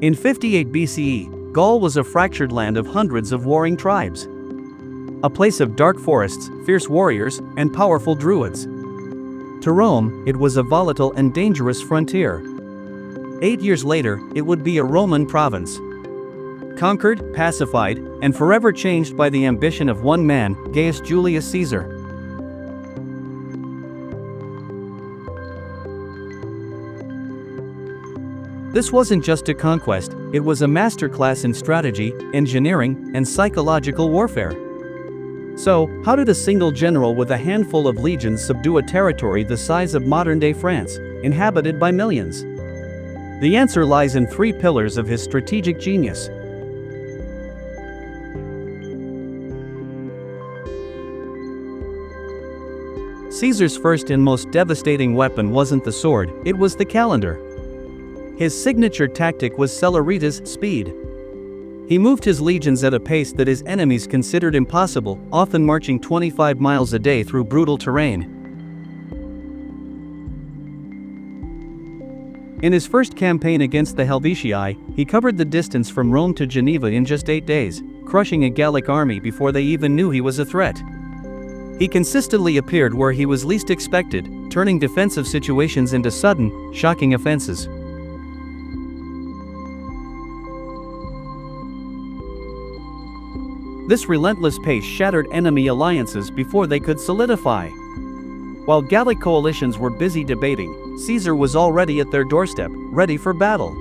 In 58 BCE, Gaul was a fractured land of hundreds of warring tribes. A place of dark forests, fierce warriors, and powerful druids. To Rome, it was a volatile and dangerous frontier. 8 years later, it would be a Roman province. Conquered, pacified, and forever changed by the ambition of one man, Gaius Julius Caesar. This wasn't just a conquest, it was a masterclass in strategy, engineering, and psychological warfare. So, how did a single general with a handful of legions subdue a territory the size of modern-day France, inhabited by millions? The answer lies in 3 pillars of his strategic genius. Caesar's first and most devastating weapon wasn't the sword, it was the calendar. His signature tactic was Celeritas, speed. He moved his legions at a pace that his enemies considered impossible, often marching 25 miles a day through brutal terrain. In his first campaign against the Helvetii, he covered the distance from Rome to Geneva in just 8 days, crushing a Gallic army before they even knew he was a threat. He consistently appeared where he was least expected, turning defensive situations into sudden, shocking offenses. This relentless pace shattered enemy alliances before they could solidify. While Gallic coalitions were busy debating, Caesar was already at their doorstep, ready for battle.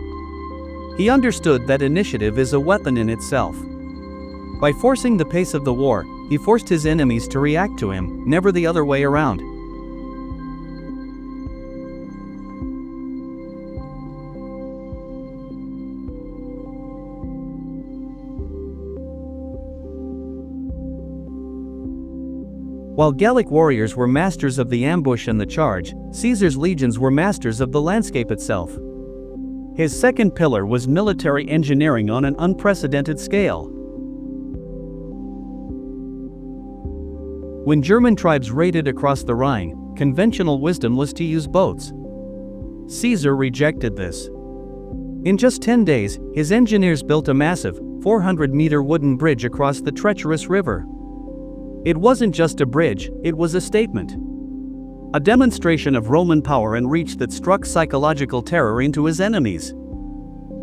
He understood that initiative is a weapon in itself. By forcing the pace of the war, he forced his enemies to react to him, never the other way around. While Gallic warriors were masters of the ambush and the charge, Caesar's legions were masters of the landscape itself. His second pillar was military engineering on an unprecedented scale. When German tribes raided across the Rhine, conventional wisdom was to use boats. Caesar rejected this. In just 10 days, his engineers built a massive, 400-meter wooden bridge across the treacherous river. It wasn't just a bridge, it was a statement. A demonstration of Roman power and reach that struck psychological terror into his enemies.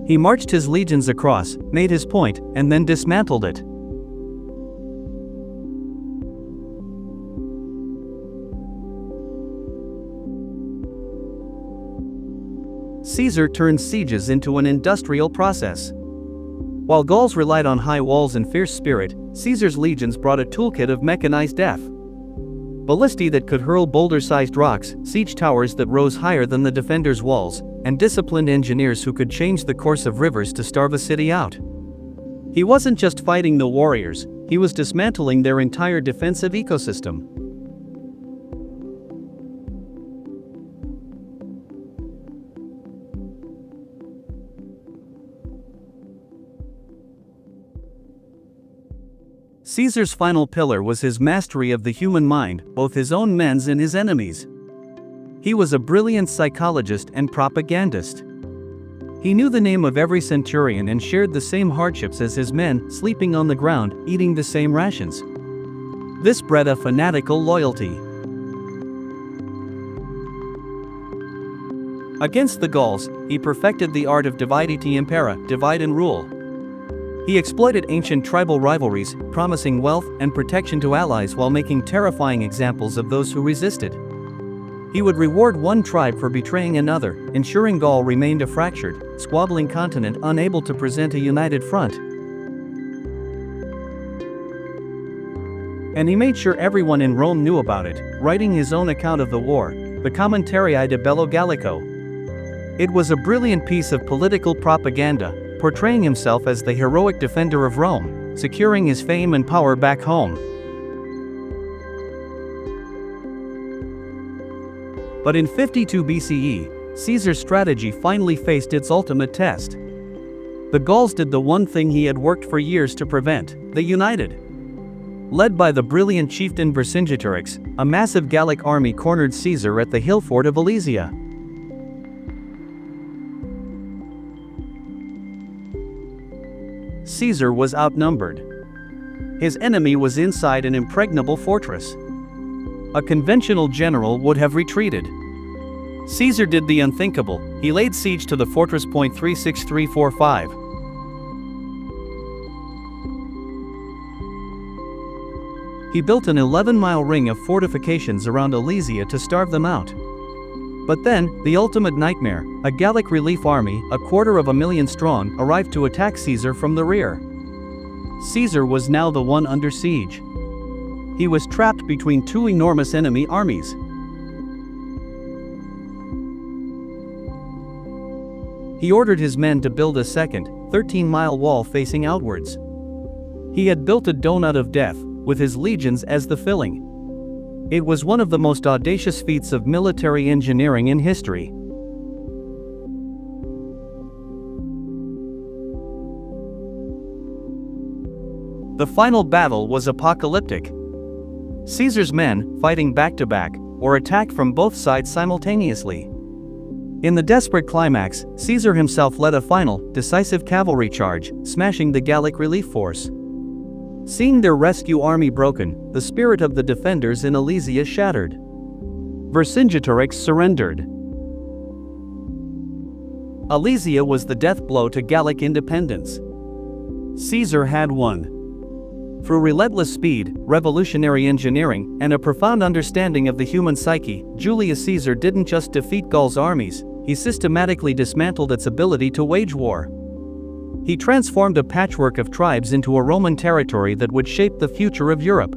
He marched his legions across, made his point, and then dismantled it. Caesar turned sieges into an industrial process. While Gauls relied on high walls and fierce spirit, Caesar's legions brought a toolkit of mechanized death. Ballistae that could hurl boulder-sized rocks, siege towers that rose higher than the defenders' walls, and disciplined engineers who could change the course of rivers to starve a city out. He wasn't just fighting the warriors, he was dismantling their entire defensive ecosystem. Caesar's final pillar was his mastery of the human mind, both his own men's and his enemies. He was a brilliant psychologist and propagandist. He knew the name of every centurion and shared the same hardships as his men, sleeping on the ground, eating the same rations. This bred a fanatical loyalty. Against the Gauls, he perfected the art of dividiti impera, divide and rule. He exploited ancient tribal rivalries, promising wealth and protection to allies while making terrifying examples of those who resisted. He would reward one tribe for betraying another, ensuring Gaul remained a fractured, squabbling continent unable to present a united front. And he made sure everyone in Rome knew about it, writing his own account of the war, the Commentarii de Bello Gallico. It was a brilliant piece of political propaganda, portraying himself as the heroic defender of Rome, securing his fame and power back home. But in 52 BCE, Caesar's strategy finally faced its ultimate test. The Gauls did the one thing he had worked for years to prevent: they united. Led by the brilliant chieftain Vercingetorix, a massive Gallic army cornered Caesar at the hill fort of Alesia. Caesar was outnumbered. His enemy was inside an impregnable fortress. A conventional general would have retreated. Caesar did the unthinkable. He laid siege to the fortress. 36345. He built an 11-mile ring of fortifications around Alesia to starve them out. But then, the ultimate nightmare, a Gallic relief army, 250,000 strong, arrived to attack Caesar from the rear. Caesar was now the one under siege. He was trapped between two enormous enemy armies. He ordered his men to build a second, 13-mile wall facing outwards. He had built a donut of death, with his legions as the filling. It was one of the most audacious feats of military engineering in history. The final battle was apocalyptic. Caesar's men, fighting back-to-back, were attacked from both sides simultaneously. In the desperate climax, Caesar himself led a final, decisive cavalry charge, smashing the Gallic relief force. Seeing their rescue army broken, the spirit of the defenders in Alesia shattered. Vercingetorix surrendered. Alesia was the death blow to Gallic independence. Caesar had won. Through relentless speed, revolutionary engineering, and a profound understanding of the human psyche, Julius Caesar didn't just defeat Gaul's armies, he systematically dismantled its ability to wage war. He transformed a patchwork of tribes into a Roman territory that would shape the future of Europe.